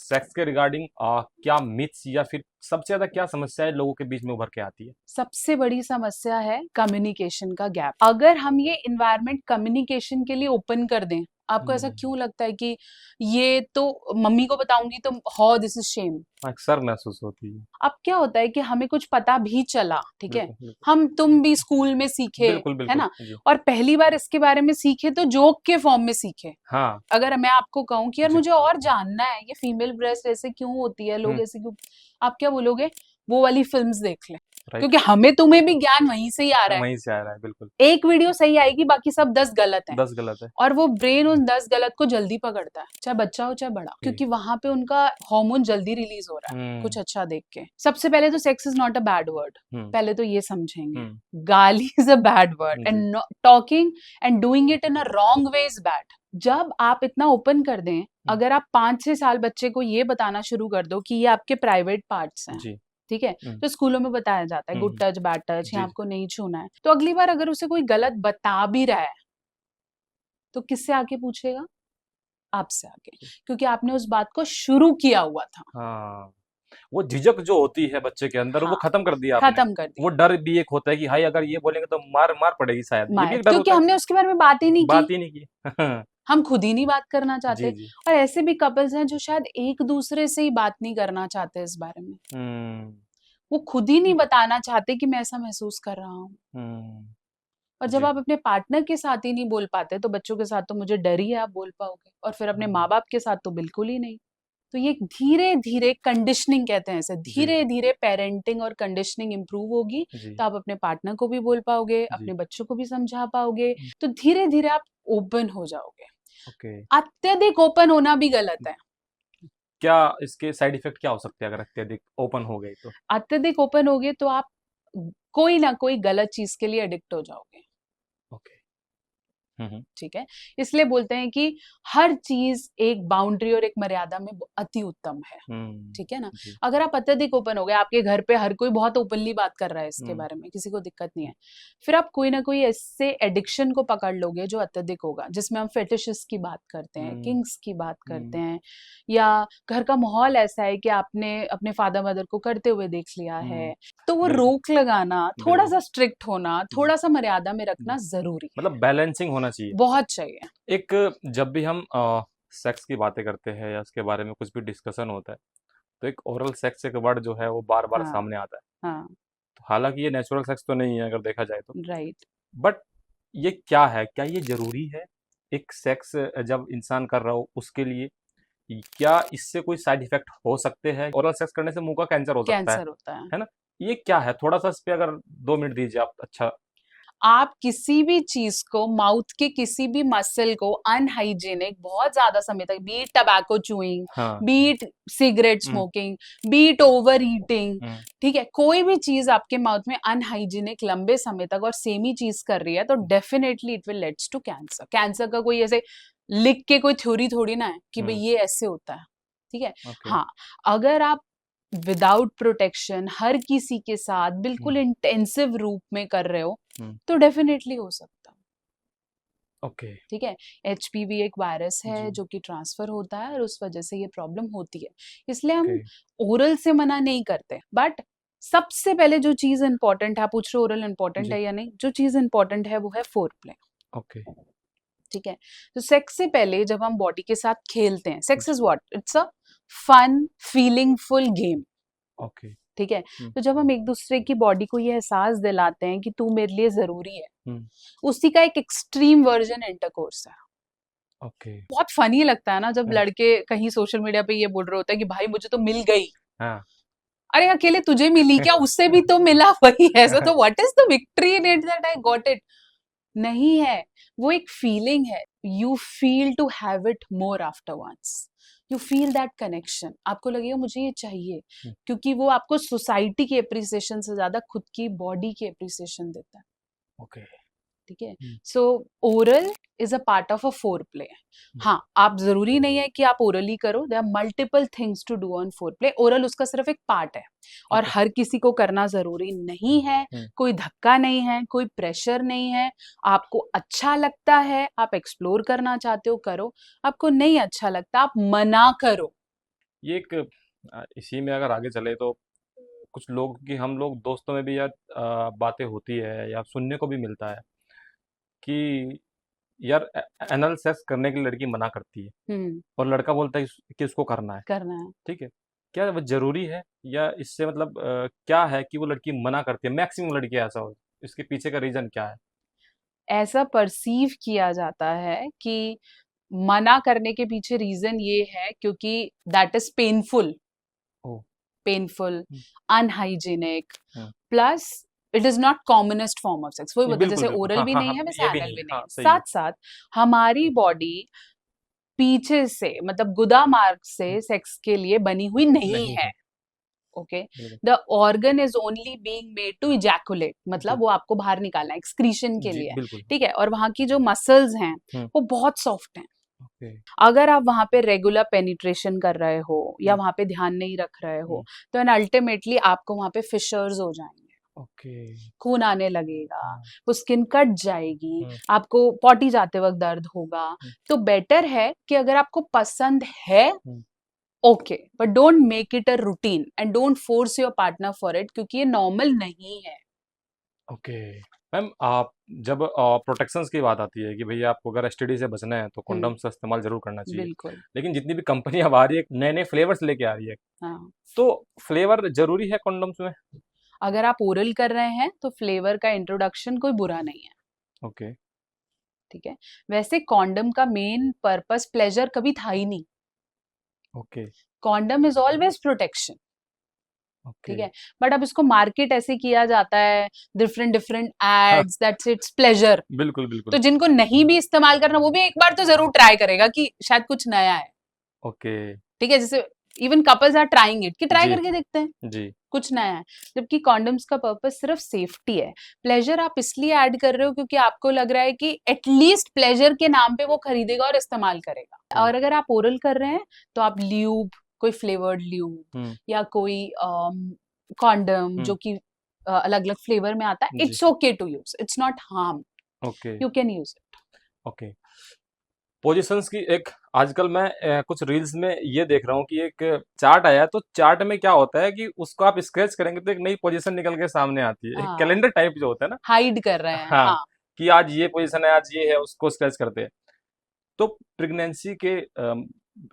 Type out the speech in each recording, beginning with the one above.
Sex के regarding क्या myths या फिर सबसे ज्यादा क्या समस्याएं लोगों के बीच में उभर के आती है? सबसे बड़ी समस्या है कम्युनिकेशन का गैप। अगर हम ये इन्वायरमेंट कम्युनिकेशन के लिए ओपन कर दें, आपको ऐसा क्यों लगता है कि ये तो मम्मी को बताऊंगी तो हाउ दिस इज शेम। अक्सर महसूस होती है। अब क्या होता है कि हमें कुछ पता भी चला, ठीक है, बिल्कुल बिल्कुल। हम तुम भी स्कूल में सीखे, बिल्कुल है बिल्कुल ना, जी। और पहली बार इसके बारे में सीखे तो जोक के फॉर्म में सीखे। हाँ। अगर मैं आपको कहूं कि यार जी। मुझे और जानना है ये फीमेल ब्रेस्ट ऐसे क्यों होती है, लोग हम्म। ऐसे क्यों, आप क्या बोलोगे? वो वाली फिल्म्स देख ले, राइट। क्योंकि हमें तुम्हें भी ज्ञान वहीं से ही आ रहा है। वहीं से आ रहा है, बिल्कुल। एक वीडियो सही आएगी, बाकी सब 10 गलत हैं। 10 गलत है। और वो ब्रेन उन 10 गलत को जल्दी पकड़ता है, चाहे बच्चा हो चाहे बड़ा, क्योंकि वहां पे उनका हार्मोन जल्दी रिलीज हो रहा है कुछ अच्छा देख के। सबसे पहले तो sex is not a bad word, पहले तो ये समझेंगे। गाली इज अ बैड वर्ड, जी। And talking and doing it in a wrong way is bad. जब आप इतना ओपन कर दें, अगर आप 5-6 साल बच्चे को ये बताना शुरू कर दो कि ये आपके प्राइवेट पार्ट्स हैं, जी। ठीक है, तो स्कूलों में बताया जाता है गुड टच बैड टच, जी। यहाँ आपको नहीं छूना है, तो अगली बार अगर उसे कोई गलत बता भी रहा है तो किससे आके पूछेगा? आपसे आके, क्योंकि आपने उस बात को शुरू किया हुआ था। हाँ, वो झिझक जो होती है बच्चे के अंदर वो हाँ, खत्म कर दिया आपने। खत्म कर वो दिया। डर भी एक होता है कि भाई अगर ये बोलेंगे तो मार मार पड़ेगी, शायद ये भी मार, एक डर क्योंकि होता है। हमने उसके बारे में बात ही नहीं की, बात ही नहीं की। हम खुद ही नहीं बात करना जी चाहते। जी। और ऐसे भी कपल्स हैं जो शायद एक दूसरे से ही बात नहीं करना चाहते इस बारे में, हम्म। वो खुद ही नहीं बताना चाहते कि मैं ऐसा महसूस कर रहा हूँ। हम्म। और जब जी आप अपने पार्टनर के साथ ही नहीं बोल पाते, तो बच्चों के साथ तो मुझे डर ही है आप बोल पाओगे, और फिर अपने माँ बाप के साथ तो बिल्कुल ही नहीं। तो ये धीरे धीरे कंडीशनिंग कहते हैं इसे, जी धीरे धीरे पेरेंटिंग और कंडीशनिंग इंप्रूव होगी, जी तो आप अपने पार्टनर को भी बोल पाओगे, जी। अपने बच्चों को भी समझा पाओगे, तो धीरे धीरे आप ओपन हो जाओगे। ओके। अत्यधिक ओपन होना भी गलत है। क्या इसके साइड इफेक्ट क्या हो सकते हैं अगर अत्यधिक ओपन हो गए तो? अत्यधिक ओपन होगे तो आप कोई ना कोई गलत चीज के लिए एडिक्ट हो जाओगे, ओके। ठीक है। इसलिए बोलते हैं कि हर चीज एक बाउंड्री और एक मर्यादा में अति उत्तम है, ठीक है ना। जी। अगर आप अत्यधिक ओपन हो गए, आपके घर पे हर कोई बहुत ओपनली बात कर रहा है इसके हम्म। बारे में, किसी को दिक्कत नहीं है, फिर आप कोई ना कोई ऐसे एडिक्शन को पकड़ लोगे जो अत्यधिक होगा, जिसमें हम फेटिशेस की बात करते हैं, हम्म। किंग्स की बात करते हम्म। हैं, या घर का माहौल ऐसा है कि आपने अपने फादर मदर को करते हुए देख लिया है, तो वो बिल्कुल रोक लगाना, थोड़ा बिल्कुल। सा स्ट्रिक्ट होना, जी थोड़ा सा मर्यादा में जी। रखना जरूरी है, मतलब बैलेंसिंग होना चाहिए। बहुत चाहिए। एक, जब भी हम सेक्स की बातें करते हैं या उसके बारे में कुछ भी डिस्कशन होता है, तो एक ओरल सेक्स एक वर्ड जो है वो बार बार हाँ, सामने आता है। हाँ, तो हालांकि ये नेचुरल सेक्स तो नहीं है अगर देखा जाए तो, राइट। बट ये क्या है, क्या ये जरूरी है एक सेक्स जब इंसान कर रहा हो उसके लिए? क्या इससे कोई साइड इफेक्ट हो सकते हैं? ओरल सेक्स करने से मुंह का कैंसर हो सकता कैंसर होता है। है ना? ये क्या है, थोड़ा सा इस पे अगर 2 मिनट दीजिए आप। अच्छा। आप किसी भी चीज को, माउथ के किसी भी मसल को अनहाइजीनिक बहुत ज्यादा समय तक, बीट टबैको चूइंग, हाँ। बीट सिगरेट हम्म। स्मोकिंग, बीट ओवर ईटिंग, हम्म। ठीक है, कोई भी चीज आपके माउथ में अनहाइजीनिक लंबे समय तक और सेम ही चीज कर रही है, तो definitely it will leads to cancer. Cancer का कोई ऐसे लिख के कोई थ्योरी थोड़ी ना है कि भाई हम्म। ये ऐसे होता है, ठीक है। ओके। हाँ, अगर आप विदाउट प्रोटेक्शन हर किसी के साथ बिल्कुल इंटेंसिव रूप में कर रहे हो, हम्म। तो डेफिनेटली हो सकता है, ओके। ठीक है। एचपीवी एक वायरस है जी। जो कि ट्रांसफर होता है और उस वजह से ये प्रॉब्लम होती है, इसलिए ओके। हम ओरल से मना नहीं करते। बट सबसे पहले जो चीज इंपॉर्टेंट है, आप पूछ रहे हो ओरल इंपॉर्टेंट जी। है या नहीं, जो चीज इंपॉर्टेंट है वो है फोर प्ले, ओके। ठीक है। तो सेक्स से पहले जब हम बॉडी के साथ खेलते हैं, सेक्स इज जी। What, it's a fun feelingful game, okay. ठीक है। तो जब हम एक दूसरे की बॉडी को ये एहसास दिलाते हैं कि तू मेरे लिए जरूरी है, हम्म। उसी का एक एक्सट्रीम वर्जन इंटरकोर्स है। ओके। बहुत फनी लगता है ना जब हम्म। लड़के कहीं सोशल मीडिया पे ये बोल रहे होते हैं कि भाई मुझे तो मिल गई। हाँ। अरे अकेले तुझे मिली क्या, उससे भी तो मिला वही है, तो what is the victory in it that I got it? नहीं है, वो एक फीलिंग है, you feel to have it more after once, you feel that connection, आपको लगेगा मुझे ये चाहिए, क्योंकि वो आपको सोसाइटी की एप्रिसिएशन से ज्यादा खुद की बॉडी की एप्रिसिएशन देता है, ओके। ठीक है। So oral is a part of a foreplay. हाँ, आप जरूरी नहीं है कि आप ओरली करो, there are multiple things to do on foreplay, oral उसका सिर्फ एक पार्ट है, और ओके। हर किसी को करना जरूरी नहीं है, कोई धक्का नहीं है, कोई प्रेशर नहीं है। आपको अच्छा लगता है, आप एक्सप्लोर करना चाहते हो करो, आपको नहीं अच्छा लगता आप मना करो, ये एक इसी में अगर आगे चले तो कुछ लोग कि हम लोग दोस्तों में भी यार बातें होती है या सुनने को भी मिलता है कि यार एनल सेक्स करने के लिए लड़की मना करती है हम्म, और लड़का बोलता है कि उसको करना है। करना है। ठीक है, क्या वो जरूरी है या इससे मतलब क्या है कि वो लड़की मना करती है, मैक्सिमम लड़कियां ऐसा हो, इसके पीछे का रीजन क्या है? ऐसा परसीव किया जाता है कि मना करने के पीछे रीजन ये है क्योंकि that is painful, oh. Painful, hmm, unhygienic, hmm, plus it is not commonest form of sex. वही ये बोलते हैं, बिल्कुल जैसे बिल्कुल, ओरल हाँ भी हाँ नहीं हाँ, है वैसे ये भी एनल नहीं है, भी नहीं हाँ है। सही है। साथ साथ हमारी बॉडी पीछे से मतलब गुदा मार्ग से हम्म, सेक्स के लिए बनी हुई नहीं नहीं है। है। ओके, बिल्कुल। The organ is only being made to ejaculate, मतलब जी वो आपको बाहर निकालना है एक्सक्रीशन के जी लिए। बिल्कुल। ठीक है, और वहां की जो मसल्स हैं हम्म। वो बहुत सॉफ्ट हैं। ओके। अगर आप वहां पे रेगुलर पेनिट्रेशन कर रहे हो या हम्म। वहां पे ध्यान नहीं रख रहे हो हम्म। तो एंड अल्टीमेटली आपको वहां पे फिशर्स हो जाएंगे, ओके। खून आने लगेगा, हाँ। वो स्किन कट जाएगी, हम्म। आपको पॉटी जाते वक्त दर्द होगा। हम्म। तो बेटर है कि अगर आपको पसंद है, hmm. Okay, but don't make it a routine and don't force your partner for it, क्योंकि ये नॉर्मल नहीं है। ओके। मैम, आप जब प्रोटेक्शंस की बात आती है कि भैया आपको अगर एसटीडी से बचना है तो हम्म, कॉन्डोम्स का इस्तेमाल जरूर करना चाहिए, बिल्कुल। लेकिन जितनी भी कंपनियां अब आ रही है नए नए फ्लेवर्स लेके आ रही है, हाँ, तो फ्लेवर जरूरी है कॉन्डोम्स में? अगर आप ओरल कर रहे हैं तो फ्लेवर का इंट्रोडक्शन कोई बुरा नहीं है। ओके। ठीक है, वैसे कॉन्डम का मेन पर्पस प्लेजर कभी था ही नहीं। Okay. Condom is always protection. Okay. ठीक है, बट अब इसको मार्केट ऐसे किया जाता है, डिफरेंट डिफरेंट हाँ, एड्स, दैट्स इट्स प्लेजर। बिल्कुल तो बिल्कुल। जिनको नहीं भी इस्तेमाल करना वो भी एक बार तो जरूर ट्राई करेगा कि शायद कुछ नया है। ओके। ठीक है, जैसे even couples are trying it कि ट्राई जी करके देखते हैं, जी। कुछ नया है। जबकि कॉन्डम्स का पर्पस सिर्फ सेफ्टी है। प्लेजर आप इसलिए ऐड कर रहे हो क्योंकि आपको लग रहा है कि एटलीस्ट प्लेजर के नाम पे वो खरीदेगा और इस्तेमाल करेगा। ओके। और अगर आप ओरल कर रहे हैं तो आप ल्यूब, कोई फ्लेवर्ड ल्यूब हम्म। या कोई कॉन्डम जो हम्म। कि अलग अलग फ्लेवर में आता है, जी। It's okay to use, it's not harm, okay. You can use it. Okay. Positions की एक, आजकल मैं कुछ रील्स में ये देख रहा हूँ कि एक चार्ट आया है, तो चार्ट में क्या होता है कि उसको आप स्क्रैच करेंगे तो एक नई पोजीशन निकल के सामने आती है, एक हाँ, कैलेंडर टाइप जो होता है ना। हाइड कर रहे हैं, हाँ, हाँ। कि आज ये पोजीशन है, आज ये है, उसको स्क्रैच करते हैं। तो प्रेगनेंसी के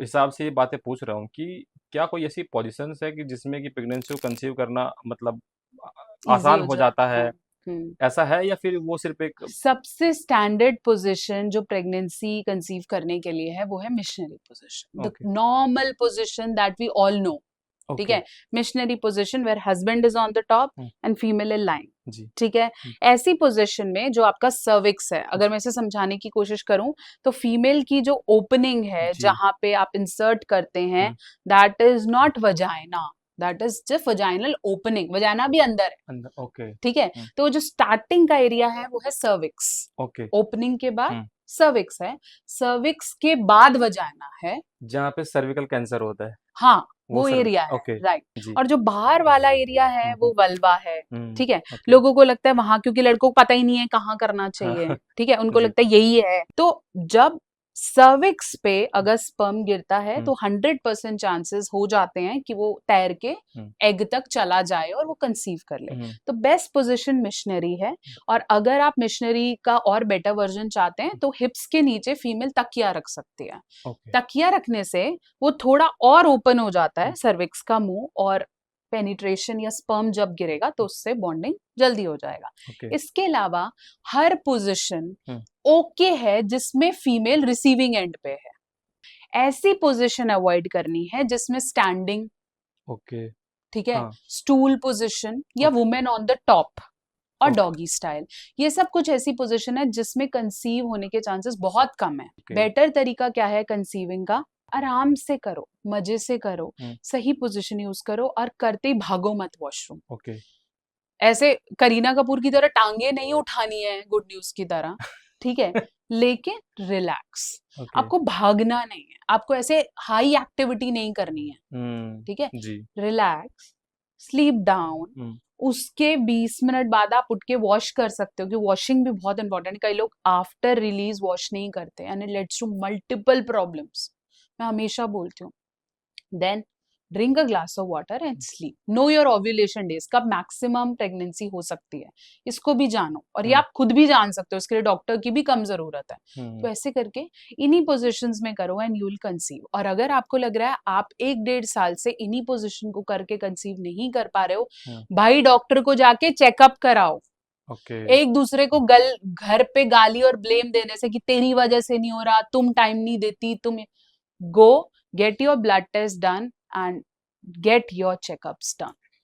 हिसाब से ये बातें पूछ रहा हूँ कि क्या कोई ऐसी पोजीशंस है कि जिसमें कि प्रेगनेंसी को कंसीव करना मतलब इजी आसान हो हो जाता जाता है। है, ऐसा है या फिर वो सिर्फ एक? सबसे स्टैंडर्ड पोजीशन जो प्रेगनेंसी कंसीव करने के लिए है वो है missionary position, the okay. Normal position that we all know. ठीक ओके। है, missionary position where husband is on the top hmm, and female is lying. जी। ठीक है, हम्म, ऐसी पोजीशन में जो आपका सर्विक्स है, अगर मैं इसे समझाने की कोशिश करूं तो फीमेल की जो ओपनिंग है जी। जहां पे आप इंसर्ट करते हैं, hmm, that is not vagina, that is just vaginal opening, vagina भी अंदर है। अंदर। ओके। ठीक है, तो जो स्टार्टिंग का एरिया है वो है सर्विक्स, ओके। ओपनिंग के बाद हम्म। सर्विक्स है, सर्विक्स के बाद वजाना है। जहाँ पे सर्विकल कैंसर होता है, हाँ, वो वो सर्विक। एरिया है, ओके। राइट। जी। और जो बाहर वाला एरिया है हम्म। वो वल्वा है। हम्म। ठीक है, ओके। लोगों को लगता है वहां, क्योंकि लड़कों को पता ही नहीं है कहाँ करना हाँ। चाहिए। ठीक है, उनको जी। लगता है यही है। तो जब सर्विक्स पे अगर स्पर्म गिरता है हम्म। तो 100% चांसेस हो जाते हैं कि वो तैर के हम्म। एग तक चला जाए और वो कंसीव कर ले। हम्म। तो बेस्ट पोजीशन मिशनरी है। और अगर आप मिशनरी का और बेटर वर्जन चाहते हैं तो हिप्स के नीचे फीमेल तकिया रख सकती है। ओके। तकिया रखने से वो थोड़ा और ओपन हो जाता है हम्म। सर्विक्स का मुंह, और पेनिट्रेशन या स्पर्म जब गिरेगा तो उससे बॉन्डिंग जल्दी हो जाएगा। ओके। इसके अलावा हर पोजीशन हम्म। ओके है जिसमें फीमेल रिसीविंग एंड पे है। ऐसी पोजीशन अवॉइड करनी है जिसमें स्टैंडिंग, ओके। ठीक है, हाँ। स्टूल पोजीशन या okay. Women on the top और ओके। डॉगी स्टाइल, ये सब कुछ ऐसी पोजीशन है जिसमें कंसीव होने के चांसेस बहुत कम है। ओके। बेटर तरीका क्या है कंसीविंग का? आराम से करो, मजे से करो, हम्म। सही पोजीशन यूज करो और करते ही भागो मत वॉशरूम। ओके। ऐसे करीना कपूर की तरह टांगे नहीं उठानी है गुड न्यूज की तरह। ठीक है, लेकिन रिलैक्स, ओके। आपको भागना नहीं है, आपको ऐसे हाई एक्टिविटी नहीं करनी है। ठीक है, जी। Relax, sleep down. हम्म। उसके 20 मिनट बाद आप उठ के वॉश कर सकते हो, क्योंकि वॉशिंग भी बहुत इंपॉर्टेंट है। कई लोग आफ्टर रिलीज वॉश नहीं करते and it leads to multiple problems, मैं हमेशा बोलती हूँ। Then drink a glass of water and sleep. Know your ovulation days, कब मैक्सिमम प्रेगनेंसी हो सकती है, इसको भी जानो. और ये हम्म आप खुद भी जान सकते हो, इसके लिए डॉक्टर की भी कम जरूरत है. हम्म तो ऐसे करके इन्हीं पोजिशंस में करो एंड यू विल कंसीव. और अगर आपको लग रहा है आप 1-1.5 साल से इन्हीं पोजिशन को करके कंसीव नहीं कर पा रहे हो, हम्म भाई डॉक्टर को जाके चेकअप कराओ. ओके एक दूसरे को घर पे गाली और ब्लेम देने से कि तेरी वजह से नहीं हो रहा, तुम टाइम नहीं देती, तुम. Go, get your blood test done and get your checkups done.